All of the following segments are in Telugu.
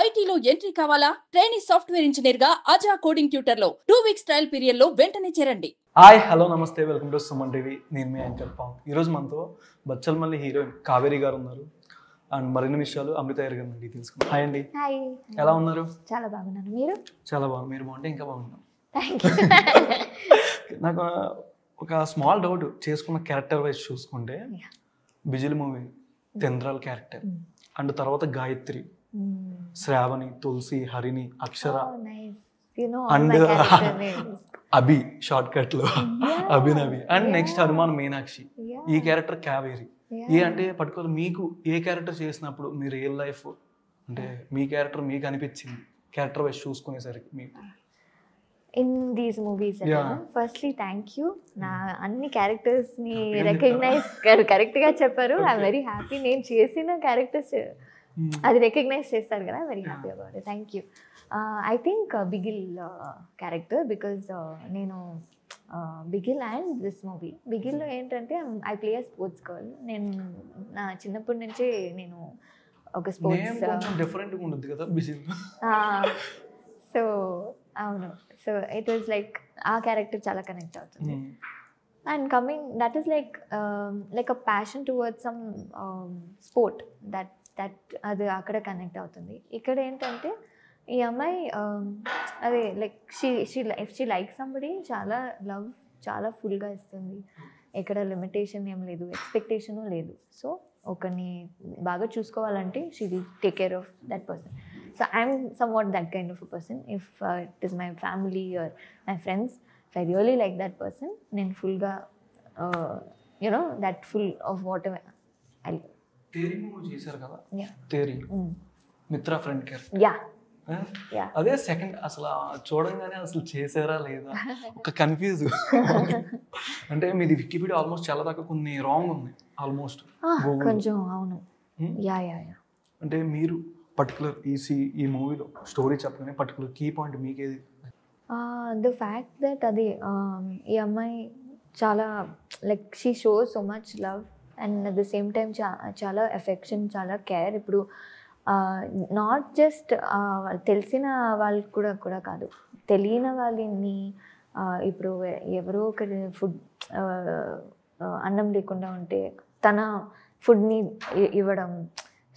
ఐటీలో ఎంట్రీ కావాలా? ట్రైనింగ్ సాఫ్ట్వేర్ ఇంజనీర్ గా అజా కోడింగ్ ట్యూటర్ లో 2 వీక్స్ ట్రయల్ పీరియడ్ లో వెంటనే చేరండి. హాయ్ హలో నమస్తే వెల్కమ్ టు సుమన్ టీవీ. నేను మీ యాంకర్ పవన్. ఈరోజు మనతో బచ్చలమల్లి హీరోయిన్ కావేరి గారు ఉన్నారు అండ్ మరిన్ని విషయాలు అమృత గారి గారిని తెలుసుకుందాం. హాయ్ అండి. హాయ్, ఎలా ఉన్నారు? చాలా బాగున్నాను. మీరు? చాలా బాగుంది. మీరు బాగుంటే ఇంకా బాగున్నాను. Thank you. నాకు ఒక స్మాల్ డౌట్, చేసుకున్న క్యారెక్టర్ వైజ్ చూసుకుంటే బిజిల్ మూవీ తెంద్రాల్ క్యారెక్టర్ అండ్ తర్వాత గాయత్రి, శ్రావణి, తులసి, హరిణి, అక్షర అండ్ అభి షార్ట్ కట్ లో అభినవి అండ్ నెక్స్ట్ హనుమాన్ మీనాక్షి, ఈ క్యారెక్టర్ కావేరి. ఏ అంటే పర్టికులర్ మీకు ఏ క్యారెక్టర్ చేసినప్పుడు మీ రియల్ లైఫ్ అంటే మీ క్యారెక్టర్ మీకు అనిపించింది క్యారెక్టర్ వైజ్ చూసుకునేసరికి మీకు? In these movies firstly thank you. నా అన్ని క్యారెక్టర్స్ని రికగ్నైజ్ కరెక్ట్గా చెప్పారు. I'm very happy. నేను చేసిన క్యారెక్టర్స్ అది రికగ్నైజ్ చేస్తారు కదా, very happy about it. Thank you. I think Bigil character because నేను బిగిల్ అండ్ దిస్ మూవీ బిగిల్లో ఏంటంటే I play a sports girl. నేను నా చిన్నప్పటి నుంచే నేను ఒక స్పోర్ట్స్ డిఫరెంట్గా ఉంటుంది కదా బిజిల్. సో అవును, సో ఇట్ వాజ్ లైక్ ఆ క్యారెక్టర్ చాలా కనెక్ట్ అవుతుంది. And coming that is like a passion towards some sport that అది అక్కడ కనెక్ట్ అవుతుంది. ఇక్కడ ఏంటంటే ఈ అమ్మాయి అదే లైక్ షీ లైక్ సంబడి చాలా లవ్ చాలా ఫుల్గా ఇస్తుంది. ఎక్కడ లిమిటేషన్ ఏం లేదు, ఎక్స్పెక్టేషను లేదు. సో ఒకరిని బాగా చూసుకోవాలంటే she will take care of that person. So I'm somewhat that kind of a person. If it is my family or my friends, if I really like that person, then full ga, that full of whatever I'll. Theri movie చేశారు కదా? Yeah. Theri Mithra friend character. Yeah. Yeah. అదే సెకండ్ అసలు చూడంగానే అసలు చేసారా లేదా ఒక కన్ఫ్యూజ్. అంటే మీది వికీపీడియా ఆల్మోస్ట్ చాలా దాకా కొన్ని రాంగ్ ఉన్నాయి ఆల్మోస్ట్. కొంచెం అవును. యా. అంటే మీరు పర్టికులర్ ఈ మూవీలో స్టోరీ చెప్పగానే పర్టికులర్ కీ పాయింట్ మీకేది? ద ఫ్యాక్ట్ దట్ అది ఈ అమ్మాయి చాలా like she shows so much love and at the same time చాలా ఎఫెక్షన్, చాలా కేర్. ఇప్పుడు నాట్ జస్ట్ తెలిసిన వాళ్ళకి కూడా కాదు, తెలియని వాళ్ళని ఇప్పుడు ఎవరో ఒకరి ఫుడ్ అన్నం లేకుండా ఉంటే తన ఫుడ్ని ఇవ్వడం.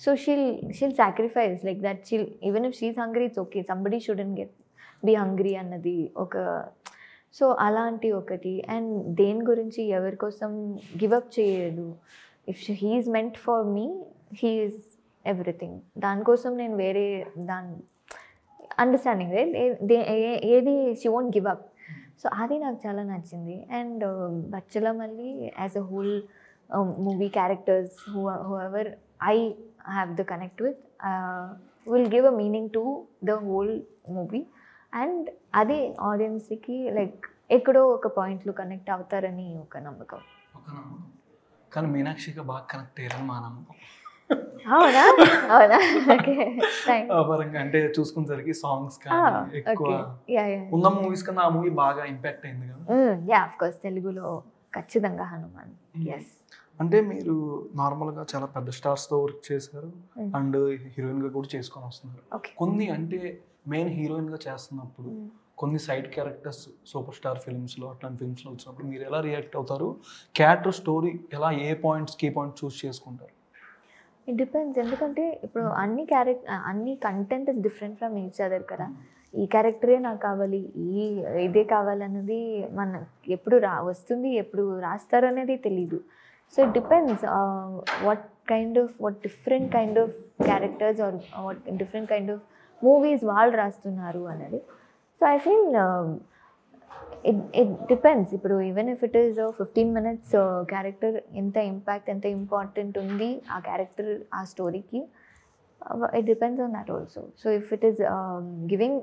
So she'll sacrifice like that. Even if she's hungry, it's okay. Somebody shouldn't be hungry అన్నది ఒక. సో అలాంటి ఒకటి. అండ్ దేని గురించి ఎవరి కోసం గివ్ అప్ చేయదు. If he's meant for me, he's everything. దానికోసం నేను వేరే అండర్స్టాండింగ్ ఏది she won't give up. So అది నాకు చాలా నచ్చింది. And Bachhala Malli as a whole movie characters whoever I have the connect with will give a meaning to the whole movie. And అదే ఆడియన్స్కి లైక్ ఎక్కడో ఒక పాయింట్లో కనెక్ట్ అవుతారని ఒక నమ్మకం. కానీ మీనాక్షిగా బాగా కనెక్ట్ అయ్యారని మా నమ్మకం. అవునా? ఓకే, పరంగా అంటే చూసుకునేసరికి సాంగ్స్ కానీ ఎక్కువ ఉన్న మూవీస్ కన్నా ఆ మూవీ బాగా ఇంపాక్ట్ అయింది కదా? Yeah, of course. తెలుగులో ఖచ్చితంగా హనుమాన్. ఎస్. అంటే మీరు నార్మల్గా చాలా పెద్ద స్టార్స్తో వర్క్ చేశారు అండ్ హీరోయిన్గా కూడా చేసుకొని వస్తున్నారు. కొన్ని అంటే మెయిన్ హీరోయిన్గా చేస్తున్నప్పుడు కొన్ని సైడ్ క్యారెక్టర్స్ సూపర్ స్టార్ ఫిల్మ్స్లో అట్లాంటి ఫిల్మ్స్లో వచ్చినప్పుడు మీరు ఎలా రియాక్ట్ అవుతారు? క్యారెక్టర్ స్టోరీ ఎలా, ఏ పాయింట్స్ కీ పాయింట్స్ చూస్ చేసుకుంటారు? It depends. ఎందుకంటే ఇప్పుడు అన్ని content is different from each other కదా. ఈ క్యారెక్టరే నాకు కావాలి, ఇదే కావాలన్నది మన ఎప్పుడు వస్తుంది, ఎప్పుడు రాస్తారు అనేది తెలీదు. So it depends what different kind of characters or what different kind of movies వాళ్ళు రాస్తున్నారు అనేది. So I feel it depends. ఇప్పుడు even if it is a 15 minutes character, ఎంత ఇంపాక్ట్, ఎంత ఇంపార్టెంట్ ఉంది ఆ క్యారెక్టర్ ఆ స్టోరీకి, it depends on that also. So if it is giving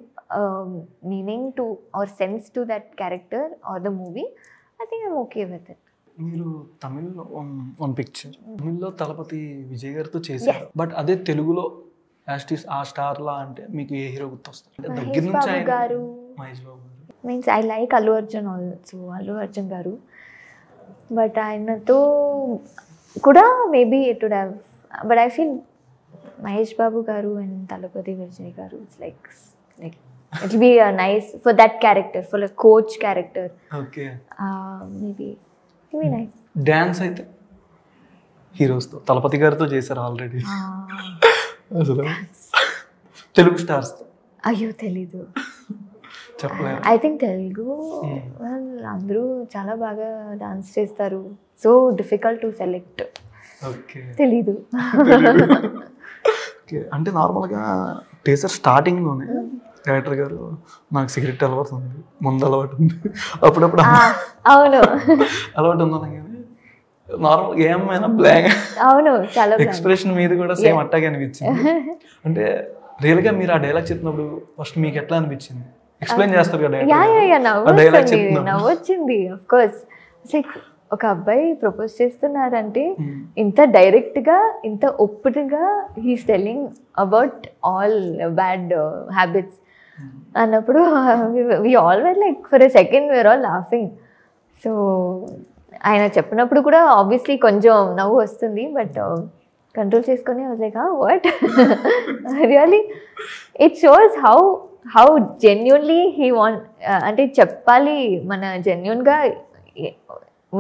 meaning to or sense to that character or the movie, I think I'm okay with it. మీరు తమిళ్లో వన్ పిక్చర్ తమిళ్లో తలపతి విజయ్ గారితో చేశారు, బట్ అదే తెలుగులో ఆ స్టార్ లా అంటే మీకు ఏ హీరో గుర్తొస్తారు? దగ్గర నుంచి Mahesh Babu garu means I like Allu Arjun also, Allu Arjun garu. But ఆయనతో కూడా maybe it would have, but I feel Mahesh Babu garu and Thalapathy Vijay garu, it's like it be nice for that character, for coach character. Okay. Maybe nice. Dance అయితే హీరోస్తో తలపతి గారితో చేశారు ఆల్రెడీ. అసలు తెలుగు స్టార్స్తో అయ్యో తెలీదు. చెప్పలేరు. ఐ థింక్ తెలుగు అందరూ చాలా బాగా డాన్స్ చేస్తారు. So difficult to select. Okay. తెలీదు. ఓకే. అంటే నార్మల్గా టీజర్ స్టార్టింగ్లోనే డైరెక్టర్ గారు నాకు సిగరెట్ అలవాటు ఉంది, ముందు అలవాటు ఉంది, అప్పుడప్పుడు అవును అలవాటు ఉందన్నా కానీ నార్మల్ ఏమైనా బ్లాంక్. అవును, చాలా ఎక్స్ప్రెషన్ మీద కూడా సేమ్ అట్టాగే అనిపించింది. అంటే రియల్గా మీరు ఆ డైలాగ్ చెప్పినప్పుడు ఫస్ట్ మీకు ఎట్లా అనిపించింది? ఎక్స్ప్లెయిన్ చేస్తారు కదా నవ్వొచ్చింది. Of course. ఒక అబ్బాయి ప్రపోజ్ చేస్తున్నారంటే ఇంత డైరెక్ట్ గా, ఇంత ఓపెన్గా he's telling about all bad habits అన్నప్పుడు we all were like for a second we're all laughing. So ఆయన చెప్పినప్పుడు కూడా ఆబ్వియస్లీ కొంచెం నవ్వు వస్తుంది, బట్ కంట్రోల్ చేసుకొని like what really it shows how genuinely he want, అంటే చెప్పాలి మన జెన్యున్గా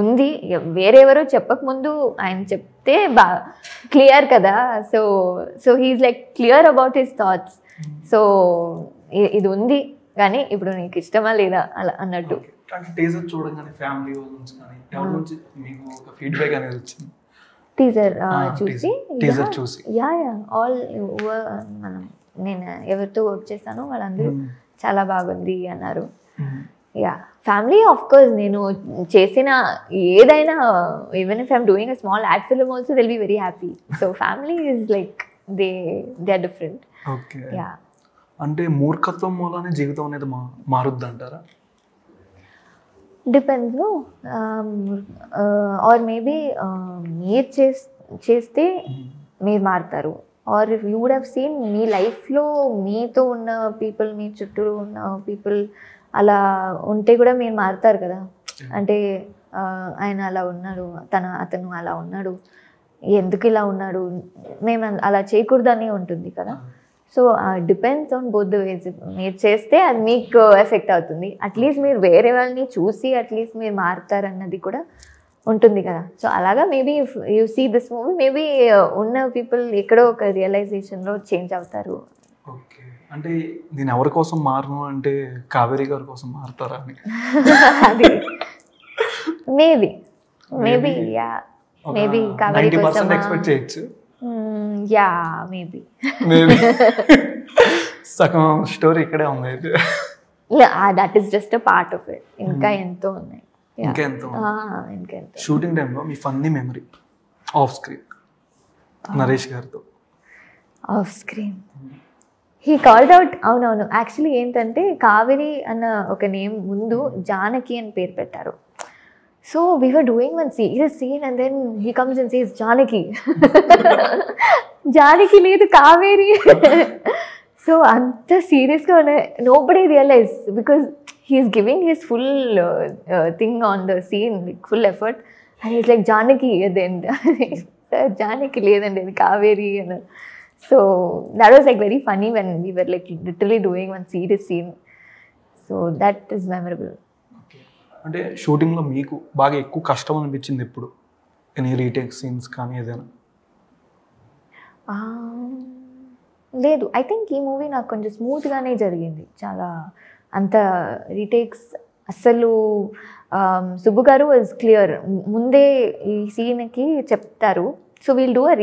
ఉంది. వేరెవరో చెప్పకముందు ఆయన చెప్తే క్లియర్ కదా. So he's like clear about his thoughts. So ఇది ఉంది కానీ ఇప్పుడు నీకు ఇష్టమా లేదా అలా అన్నట్టు. టీజర్ చూడగానే ఫ్యామిలీ వాళ్ళ నుంచి కానీ ఎవరి నుంచి మీకు ఒక ఫీడ్బ్యాక్ అనేది వచ్చింది? టీజర్ చూసి యా ఆల్ మనం నేను ఎవరితో వర్క్ చేస్తానో వాళ్ళందరూ చాలా బాగుంది అన్నారు. యా ఫ్యామిలీ ఆఫ్ కోర్స్ నేను చేసిన ఏదైనా, even if I'm doing a small ad film also they'll be very happy. So family is like they are different. Okay. Yeah అంటే మూర్ఖత్వం మూలానే జీవితం అనేది మారుద్ది అంటారా? డిపెండ్స్. ఆర్ మేబీ మీరు చేస్తే మీరు మారుతారు. Or if you would have seen మీ లైఫ్లో మీతో ఉన్న పీపుల్, మీ చుట్టూ ఉన్న పీపుల్ అలా ఉంటే కూడా మీరు మారుతారు కదా. అంటే ఆయన అలా ఉన్నాడు, అతను అలా ఉన్నాడు, ఎందుకు ఇలా ఉన్నాడు, మేము అలా చేయకూడదని ఉంటుంది కదా. So depends on both the ways. మీరు చేస్తే అది మీకు ఎఫెక్ట్ అవుతుంది, అట్లీస్ట్ మీరు వేరే వాళ్ళని చూసి అట్లీస్ట్ మీరు మారుతారన్నది కూడా ఉంటుంది కదా. సో అలాగా maybe if you see this movie maybe ఉన్న పీపుల్ ఎక్కడో ఒక రియలైజేషన్లో చేంజ్ అవుతారు. ఓకే. అంటే నేను ఎవరి కోసం మారను అంటే కావేరి గారి కోసం మారుతారా అని? అది మేబీ యా మేబీ కావేరి కోసం ఎక్స్పెక్ట్ చేయొచ్చు. యా మేబీ సగం స్టోరీ ఇక్కడే ఉంది అయితే. That is just a part of it. ఇంకా ఎంతో ఉన్నాయి. ఇంకా ఎంతో. షూటింగ్ టైంలో మీ funny memory off screen Naresh గారితో? Off screen he called out. అవునవును. యాక్చువల్లీ ఏంటంటే కావేరి అన్న ఒక నేమ్ ముందు జానకి అని పేరు పెట్టారు. So we were doing one serious scene and then he comes and says Janaki. Janaki లేదు కావేరి. సో అంత సీరియస్గా ఉన్నాయి. Nobody realize because he's giving his full thing on the scene, like full effort, and is like Janaki అదేంటి సార్ జానకి లేదండి అది కావేరి అని. So that was like very funny when we were like literally doing one serious scene. So that is memorable. అంటే షూటింగ్లో మీకు బాగా ఎక్కువ కష్టం అనిపించింది ఎప్పుడు? ఎనీ రీటేక్ సీన్స్ కానీ ఏదైనా? లేదు, ఐ థింక్ ఈ మూవీ నాకు కొంచెం స్మూత్గానే జరిగింది. చాలా అంత రీటేక్స్ అస్సలు. సుబ్బు గారు వాజ్ క్లియర్, ముందే ఈ సీన్కి చెప్తారు. So we'll do a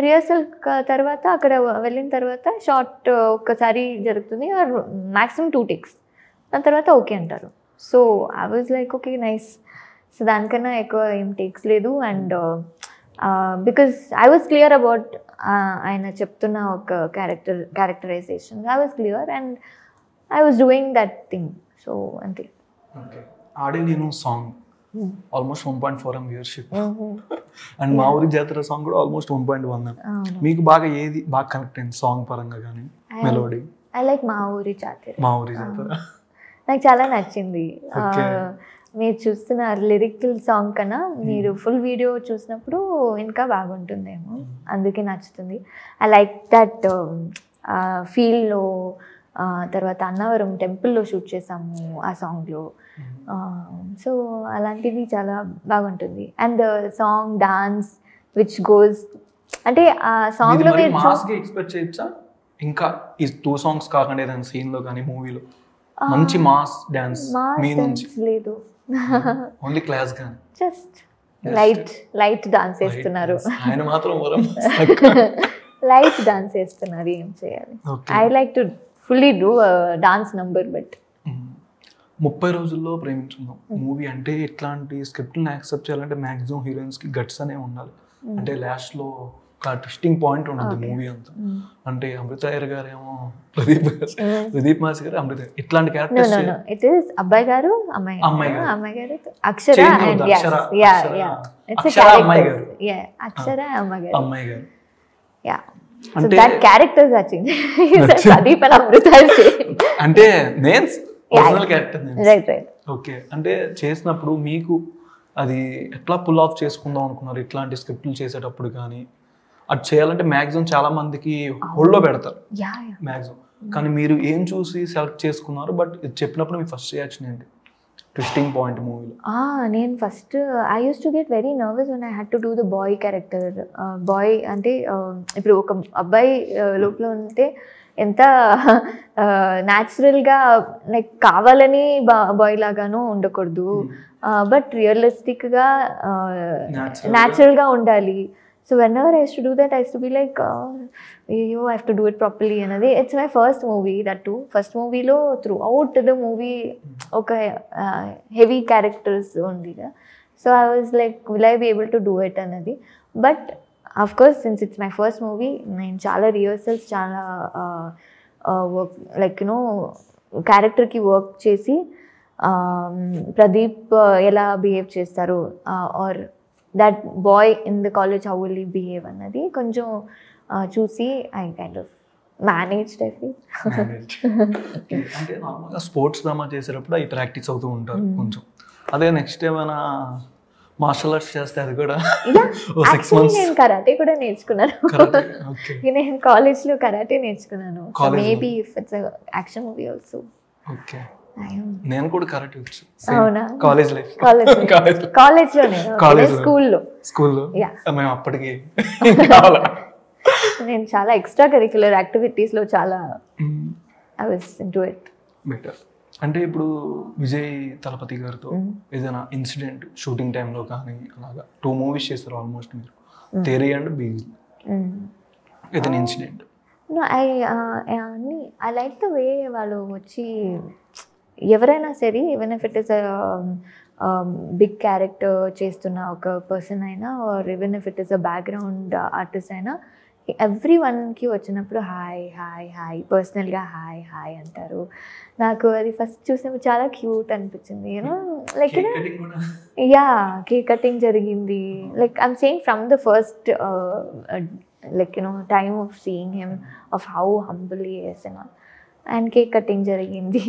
rehearsal తర్వాత అక్కడ వెళ్ళిన తర్వాత షార్ట్ ఒక్కసారి జరుగుతుంది, ఆర్ మ్యాక్సిమం 2 takes, దాని తర్వాత ఓకే అంటారు. So I was like okay nice. So దానికన్నా ఎక్కువ ఏం టేక్స్ లేదు. And because I was clear about ఆయన చెప్తున్న ఒక characterization. I was clear and I was doing that thing. So అంతే. ఆడే నేను సాంగ్ ఆల్మోస్ట్ 1.4 M వ్యూవర్షిప్, అండ్ మా ఊరి జాతర సాంగ్ కూడా ఆల్మోస్ట్ 1.1 M. మీకు బాగా ఏది బాగా కనెక్ట్ అయింది సాంగ్ పరంగా కానీ మెలోడీ? ఐ లైక్ మా ఊరి జాతర. మా ఊరి జాతర నాకు చాలా నచ్చింది. మీరు చూస్తున్న లిరికల్ సాంగ్ కన్నా మీరు ఫుల్ వీడియో చూసినప్పుడు ఇంకా బాగుంటుందేమో, అందుకే నచ్చుతుంది. ఐ లైక్ దట్ ఫీల్లో. తర్వాత అన్నవరం టెంపుల్లో షూట్ చేసాము ఆ సాంగ్లో. సో అలాంటిది చాలా బాగుంటుంది. And the song dance which goes అంటే ఆ సాంగ్లో మీరు మాస్గా ఎక్స్పెక్ట్ చేయొచ్చా? ఇంకా ఈ 2 songs కాకుండా ఏదైనా సీన్లో కానీ మూవీలో మంచి మాస్ డాన్స్ మీ నుంచి లేదు, ఓన్లీ క్లాస్ కానీ జస్ట్ లైట్ డాన్స్ వేస్తున్నారు. ఆయన మాత్రం వరం లైట్ డాన్స్ వేస్తున్నారు, ఏం చేయాలి. I like to fully do dance number. But 30 రోజుల్లో ప్రేమించుకుందాం మూవీ అంటే ఇట్లాంటి స్క్రిప్ట్ని యాక్సెప్ట్ చేయాలంటే మ్యాక్సిమం హీరోయిన్స్కి గట్స్ అనే ఉండాలి. అంటే లాస్ట్లో ఒక ట్విస్టింగ్ పాయింట్ ఉంటుంది మూవీ అంతా. అంటే అమృత అయ్యర్ గారు ఏమో ప్రదీప్ మాస్ గారు అమృత, ఇట్లాంటి క్యారెక్టర్స్ ఇట్ ఈస్ అబ్బాయి గారు అమ్మాయి గారు అక్షర అమ్మాయి గారు. Yeah, so that characters are changed. Pradeep and Amrita అంటే names original character right. Okay, అంటే చేసినప్పుడు మీకు అది ఎట్లా పుల్ ఆఫ్ చేసుకుందాం అనుకున్నారు? ఇట్లాంటి స్క్రిప్ట్లు చేసేటప్పుడు కానీ అది చేయాలంటే మ్యాక్సిమం చాలా మందికి హోల్డ్లో పెడతారు మ్యాక్సిమం. కానీ మీరు ఏం చూసి సెలెక్ట్ చేసుకున్నారు? బట్ ఇది చెప్పినప్పుడు మీ ఫస్ట్ రియాక్షన్ ఏంటి ట్విస్టింగ్ పాయింట్ మూవీలో? నేను first I use to get very nervous when I had to do the boy character. Boy అంటే ఇప్పుడు ఒక అబ్బాయి లోపల ఉంటే ఎంత న్యాచురల్గా లైక్ కావాలని బాయ్ లాగానూ ఉండకూడదు, బట్ రియలిస్టిక్గా న్యాచురల్గా ఉండాలి. So whenever I used to do that, I used to be like, I have to do it properly. And it's my first movie, that too. First movie lo throughout the movie, okay, heavy characters only. So I was like, will I be able to do it? Anadi. But of course, since it's my first movie, నేను చాలా rehearsals, చాలా work, like character ki work చేసి ప్రదీప్ ఎలా బిహేవ్ చేస్తారు are that boy in the college how will he behave అన్నది కొంచెం చూసి I kind of managed, I feel. అంటే నార్మల్గా స్పోర్ట్స్ డ్రామా చేసేటప్పుడు అవి ప్రాక్టీస్ అవుతూ ఉంటారు కొంచెం. అదే నెక్స్ట్ ఏమైనా మార్షల్ ఆర్ట్స్ చేస్తే అది కూడా 6 months. నేను కరాటే కూడా నేర్చుకున్నాను. నేను కాలేజ్లో కరాటే నేర్చుకున్నాను. Maybe if it's action movie also. Okay, నేను కూడా కరాటే వచ్చు. అవునా? కాలేజ్ లైఫ్ కాలేజ్లోనే, స్కూల్లో మేము అప్పటికి నేను చాలా ఎక్స్ట్రా కరిక్యులర్ యాక్టివిటీస్లో చాలా I was into it. Better. అంటే ఇప్పుడు విజయ్ తలపతి గారితో ఏదైనా ఇన్సిడెంట్ షూటింగ్ టైంలో కానీ అలాగా 2 movies చేస్తారు ఆల్మోస్ట్ మీరు, తేరీ అండ్ బీజీ, ఏదైనా incident? I like the way వాళ్ళు వచ్చి ఎవరైనా సరే, even if it is big character చేస్తున్న ఒక పర్సన్ అయినా or even if it is a background artist అయినా, ఎవ్రీ వన్కి వచ్చినప్పుడు హాయ్ హాయ్ హాయ్, పర్సనల్గా హాయ్ హాయ్ అంటారు. నాకు అది ఫస్ట్ చూసినప్పుడు చాలా క్యూట్ అనిపించింది. లైక్ యా, కేక్ కటింగ్ జరిగింది. Like I'm saying from the first like time of seeing him, of how humble he is and all. And cake cutting jarigindi.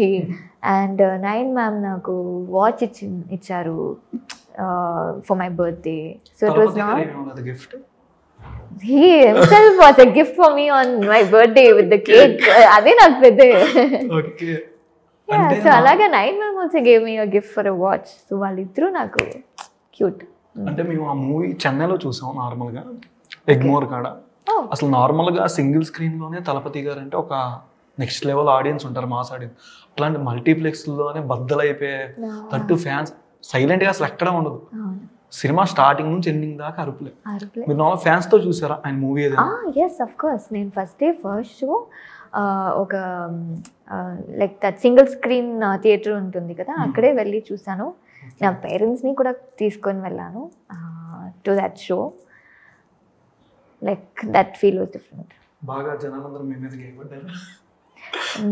And Nayan ma'am naku watch icharu for my birthday. So it was not the gift. He himself was a gift for me on my birthday with the cake. Ade naku pedde. Okay. Yeah, so alaga Nayan ma'am also gave me a gift for a watch. So వాళ్ళిద్దరూ నాకు క్యూట్. అంటే మేము ఆ మూవీ చెన్నైలో చూసాం నార్మల్గా, ఎగ్మోర్ కాడ. అసలు నార్మల్గా సింగిల్ స్క్రీన్లోనే తలపతి గారు అంటే ఒక నెక్స్ట్ లెవెల్ ఆడియన్స్ ఉంటారు, మాస్ ఆడియన్స్. అట్లాంటి మల్టీప్లెక్స్లోనే బద్దలైపోయే తట్టు ఫ్యాన్స్ సైలెంట్గా అసలు ఎక్కడ ఉండదు. సినిమా స్టార్టింగ్ నుంచి ఎండింగ్ దాకా అరుపులే. మీరు నార్మల్ ఫ్యాన్స్తో చూసారా ఆయన మూవీ? Yes, of course. నేను ఫస్ట్ షో ఒక like that single screen theatre ఉంటుంది కదా, అక్కడే వెళ్ళి చూసాను. నా పేరెంట్స్ని కూడా తీసుకొని వెళ్ళాను to that show. Like that feel was different. బాగా జనాలందరూ మీ మీద గేయబడ్డారు.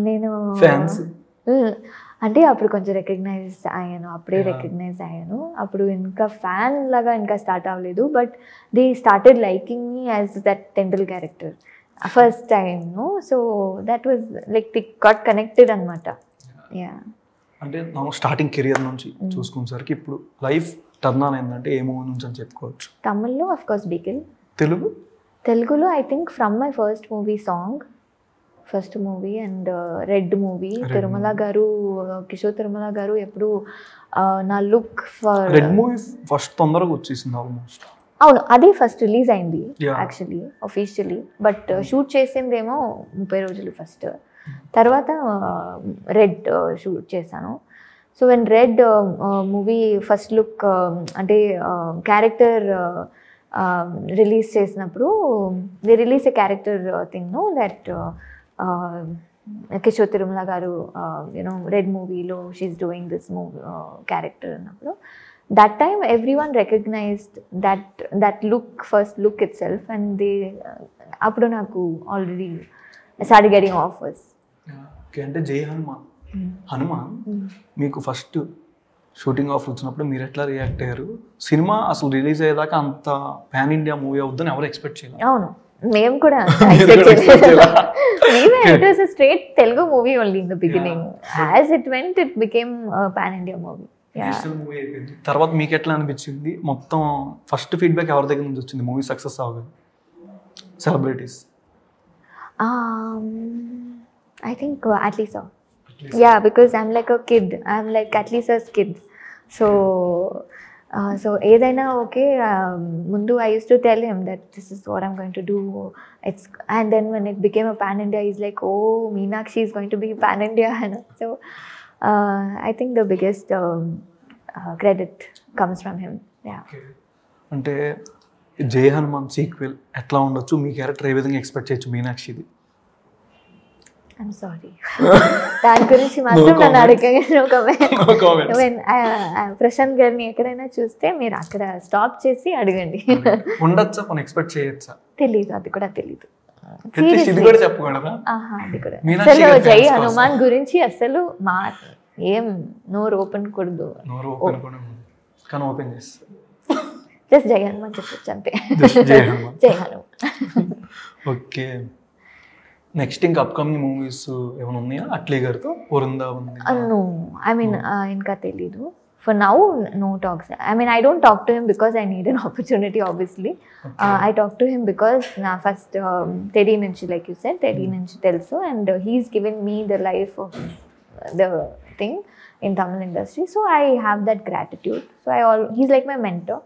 నేను ఫ్యాన్స్ అంటే అప్పుడు కొంచెం రికగ్నైజ్ అయ్యాను, అప్పుడు ఇంకా ఫ్యాన్ లాగా ఇంకా స్టార్ట్ అవ్వలేదు. But they started liking me as that temple character first time. So that was like the got connected అనమాట. యా, అంటే మనం స్టార్టింగ్ కెరియర్ నుంచి చూసుకునేసరికి ఇప్పుడు లైఫ్ టర్న్ ఆన్ అయిందంటే ఏ మూవీ నుంచి అని చెప్పుకోవచ్చు? తమిళ్లో అఫ్ కోర్స్ బిగిల్. తెలుగులో I think from my first movie and Red movie. Tirumala garu, Kishore Tirumala garu ఎప్పుడు నా look for Red movie first తొందరగా వచ్చేసింది ఆల్మోస్ట్. అవును, అది ఫస్ట్ రిలీజ్ అయింది Yeah. Actually officially. But shoot చేసిందేమో 30 రోజులు ఫస్ట్. తర్వాత రెడ్ షూట్ చేశాను. So when Red movie first look అంటే క్యారెక్టర్ రిలీజ్ చేసినప్పుడు the release a character thing no that Kishore Tirumala garu you know Red మూవీలో she is doing this movie character అన్నప్పుడు that time every one recognized that look, first look itself. And they అప్పుడు నాకు ఆల్రెడీ స్టార్ట్ గెటింగ్ ఆఫర్స్. అంటే జై హనుమాన్ మీకు ఫస్ట్ షూటింగ్ ఆఫర్ వచ్చినప్పుడు మీరు ఎట్లా రియాక్ట్ అయ్యారు? సినిమా అసలు రిలీజ్ అయ్యేదాకా అంత పాన్ ఇండియా మూవీ అవుద్దని ఎవరు ఎక్స్పెక్ట్ చేయలేదు. అవును, మేము కూడా it was a straight Telugu movie only in the beginning. As it went it became pan India movie. Movie అయిపోయింది. తర్వాత మీకు ఎట్లా అనిపించింది? మొత్తం ఫస్ట్ ఫీడ్బ్యాక్ ఎవరి దగ్గర నుంచి వచ్చింది మూవీ సక్సెస్ అవ్వగానే? Celebrities? I think Atlisa. Yeah, because I'm like a kid. I'm like Atlisa's kid. So ఏదైనా ఓకే. ముందు I used to tell him that this is what I'm going to do. And then when it became a pan India, he's like, oh, Meenakshi is going to be pan India. So I think the biggest credit comes from him. Yeah. అంటే జై హనుమాన్ సీక్వెల్ ఎట్లా ఉండొచ్చు? మీ క్యారెక్టర్ ఏ విధంగా ఎక్స్పెక్ట్ చేయొచ్చు మీనాక్షిది? I'm sorry. దాని గురించి మాత్రం నన్ను అడగను. ప్రశాంత్ గారిని ఎక్కడైనా చూస్తే మీరు అక్కడ స్టాప్ చేసి అడగండి. ఉండొచ్చా? మనం ఎక్స్పెక్ట్ చేయొచ్చా? తెలీదు, అది కూడా తెలీదు. ఇది కూడా చెప్పకూడదా? అది కూడా అసలు జై హనుమాన్ గురించి అసలు మా ఏం నోరు ఓపెన్ కూడదు. కానీ ఓపెన్ చేస్తా. జస్ట్ జై హనుమాన్ చెప్పొచ్చు అంతే. జై హనుమాన్. ఓకే. నెక్స్ట్ ఇంకా అప్కమింగ్ మూవీస్ ఏమైనా ఉన్నాయా అట్లీ గారితో? వరుందా ఉంది? నో, ఐ మీన్ ఇంకా తెలీదు. For now, no talks. I mean, I don't talk to him because I need an opportunity, obviously. I talk to him because first, Teddy Nunchi, like you said, Teddy Nunchi telso, and he's given me the life of the thing in Tamil industry. So I have that gratitude. So he's like my mentor.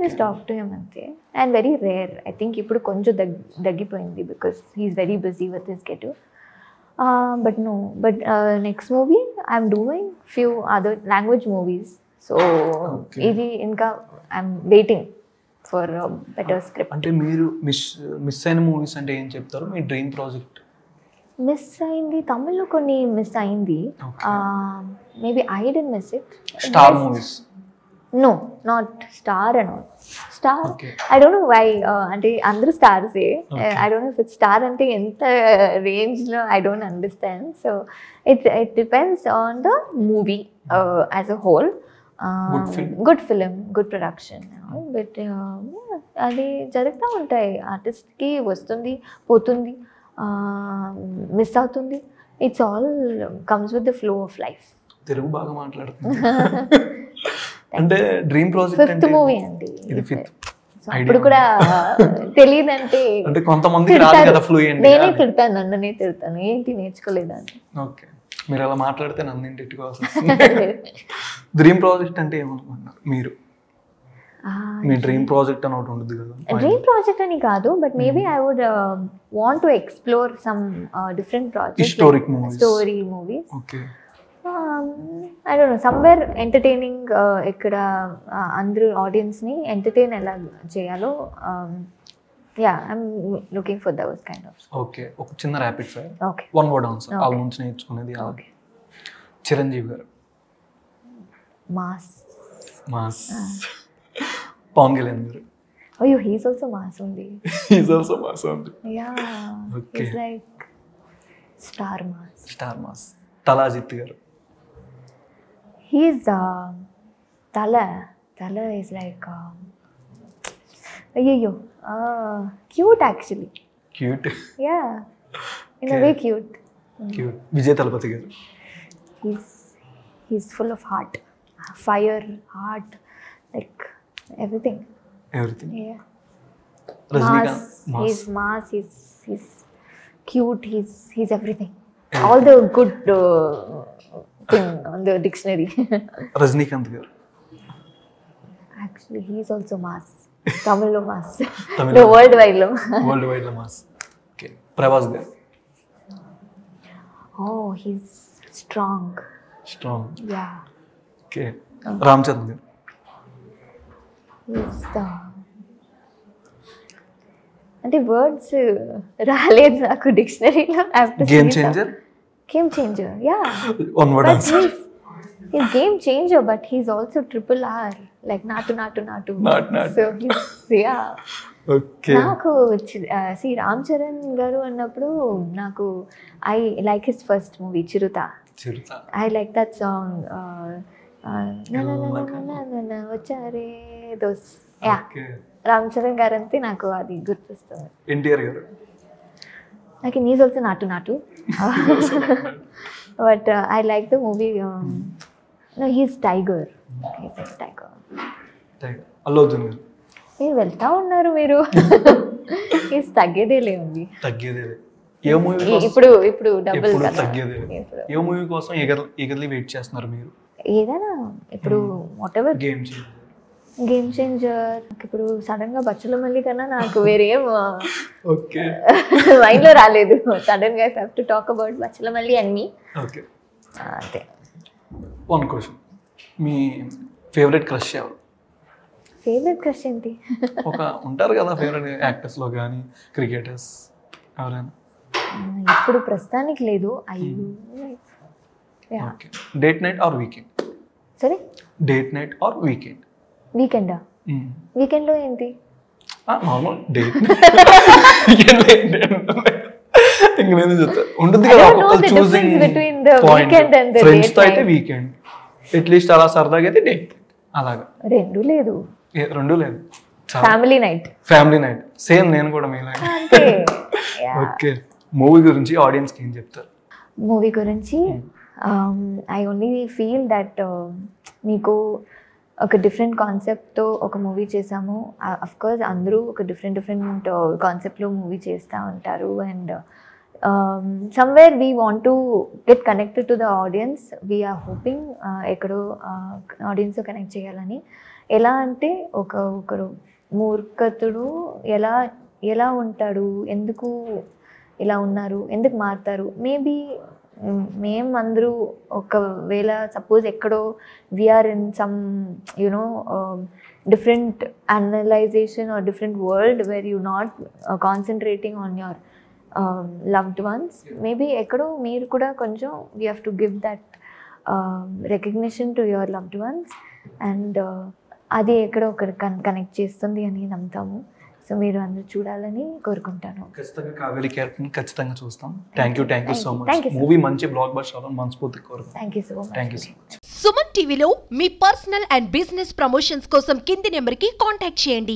Just talk to him ante. And very rare. I think ippudu konju daggipoyindi because he's very busy with his schedule. But no. But next movie, I'm doing few other language movies. So ఇది ఇంకా I'm waiting for a better script. అంటే మీరు మిస్ అయిన మూవీస్ అంటే ఏం చెప్తారు? మీ డ్రీమ్ ప్రాజెక్ట్? మిస్ అయింది తమిళ్లో కొన్ని మిస్ అయింది. Maybe I didn't miss it. Star movies? No, not star and all. Star? Okay. I don't know why. అంటే అందరూ stars. I don't know if it's star అంటే ఎంత రేంజ్లో I don't understand. So it depends on the movie as a whole. Good film, good production. But అది జరుగుతూ ఉంటాయి. ఆర్టిస్ట్కి వస్తుంది, పోతుంది, మిస్ అవుతుంది. It's all comes with the flow of life. Telugu బాగా మాట్లాడుతుంది. అంటే డ్రీమ్ ప్రాజెక్ట్ ఫిఫ్త్ మూవీ అండి ఇది. ఫిఫ్త్ ఇప్పుడు కూడా తెలియదంటే అంటే కొంతమంది రాదు కదా ఫ్లూయెంట్. నేనే తిడతాను, నన్నునే తిడతాను, ఏంటి నేర్చుకోలేదని. ఓకే, మీరు అలా మాట్లాడితే నన్ను ఏంటి తిట్టుకోవాల్సి వస్తుంది. డ్రీమ్ ప్రాజెక్ట్ అంటే ఏమనుకుంటున్నారు మీరు? మీ డ్రీమ్ ప్రాజెక్ట్ అని ఒకటి ఉంటుంది కదా? డ్రీమ్ ప్రాజెక్ట్ అని కాదు, but maybe I would want to explore some different projects, story movies. Okay. I don't know, somewhere entertaining, ఇక్కడ అందరూ ఆడియన్స్ని ఎంటర్టైన్ ఎలా చేయాలో. Yeah, I'm looking for those kind of. Okay, ఒక చిన్న rapid fire. Okay, one word answer. వాళ్ళ నుంచి నేర్చుకునేది. ఓకే. చిరంజీవి గారు? మాస్. మాస్. పవన్ కళ్యాణ్ గారు? అయ్యో, he's also mass only. He's also mass only. Yeah. Okay. He's like star mass. Star mass. తలాజిత్ గారు? He's Tala is like cute actually. Cute? Yeah, in a way cute. Cute. Vijay Talapati garu? he's full of heart, fire, heart, like everything. Yeah. Rajinikanth He's mass. He's cute. He's everything. All the good thing on the dictionary. Rajinikanth గారు Actually, he's also mass. Tamil lo mass. Tamil The lo. worldwide lo. Worldwide లో mass. Okay, Prabhas garu Oh, he's strong. Strong. Yeah. Okay, Ram Charan garu He's అంటే వర్డ్స్ రాలేదు నాకు డిక్షనరీలో. Game changer. Game changer, yeah. One word But answer. he's game changer, but he's also triple R, like natu. Not. So he's, yeah. Okay, నాకు సి రామ్ చరణ్ గారు అన్నప్పుడు నాకు I like his first movie Chirutha. Chirutha. I like that song వచ్చారే those. Yeah, okay, Ram Charan garu అంతే నాకు అది గుర్తొస్తుంది. ఎన్టీఆర్ గారు నాకు is also Naatu. But I like the movie. He's tiger. Allu Arjun garu మీరు వెళ్తా ఉన్నారు మీరు. హీస్ తగ్గేదేలే ఉంది. తగ్గేదే. ఏ మూవీ ఇప్పుడు డబుల్ ఎప్పుడు తగ్గేదే. ఏ మూవీ కోసం ఈగర్లీ వెయిట్ చేస్తున్నారు మీరు? ఏదైనా ఇప్పుడు what ever. Game changer. Game changer. ఇప్పుడు సడన్ గా బచ్చల మల్లి కన్నా నాకు వేరేం ఓకే మైండ్ లో రాలేదు. సడన్ గా have to talk about Bachala Malli and me. Okay, అంతే. వన్ క్వశ్చన్, మీ ఫేవరెట్ క్రష్ ఎవరు? ఫేవరెట్ క్రష్ ఏంటి? ఒక ఉంటారు కదా ఫేవరెట్ యాక్టర్స్ లో కానీ క్రికెటర్స్ ఎవరైనా? ఇప్పుడు ప్రస్తుతానికి లేదు. Okay, date night are weekend? సరే, డేట్ నైట్ ఆర్ వీకెండ్? వీకెండా? వీకెండ్లో ఏంటి? నార్మల్ డేట్ ఇంక నేను చెప్తా ఉంటుంది కదా ఒక్కొక్కరు చూసింగ్ పాయింట్. ఫ్రెండ్స్ తో అయితే వీకెండ్, అట్లీస్ట్ అలా సరదాగా అయితే డేట్. అలాగా రెండు లేదు. రెండు లేదు. Family night. Family night. Same నేను కూడా మీలాగా. అంతే. ఓకే, మూవీ గురించి ఆడియన్స్ కి ఏం చెప్తారు? మూవీ గురించి ఐ ఓన్లీ ఫీల్ దట్ మీకు ఒక డిఫరెంట్ కాన్సెప్ట్తో ఒక మూవీ చేసాము. అఫ్కోర్స్ అందరూ ఒక డిఫరెంట్ కాన్సెప్ట్లో మూవీ చేస్తూ ఉంటారు. And somewhere we want to get connected to the audience. We're hoping ఎక్కడో ఆడియన్స్ కనెక్ట్ చేయాలని. ఎలా అంటే ఒకరు మూర్ఖతుడు ఎలా ఉంటాడు, ఎందుకు ఇలా ఉన్నారు, ఎందుకు మారుతారు. మేబీ మేము అందరూ ఒకవేళ సపోజ్ ఎక్కడో we're in some you know different analyzation or different world where you not concentrating on your loved ones. Maybe ఎక్కడో మీరు కూడా కొంచెం we have to give that recognition to your loved ones. And అది ఎక్కడో ఒకటి కనెక్ట్ చేస్తుంది అని నమ్ముతాము. సో మీరు అందరూ చూడాలని కోరుకుంటాను. ఖచ్చితంగా కావేరి క్యారెక్టర్ని ఖచ్చితంగా చూస్తాం. Thank you so much. Thank you, sir. Movie మంచి బ్లాక్ బస్టర్ అవ్వాలని మనస్ఫూర్తిగా కోరుకుంటాం. Thank you so much. Thank you so much. Suman టీవీలో మీ పర్సనల్ అండ్ బిజినెస్ ప్రమోషన్స్ కోసం కింది నెంబర్కి కాంటాక్ట్ చేయండి.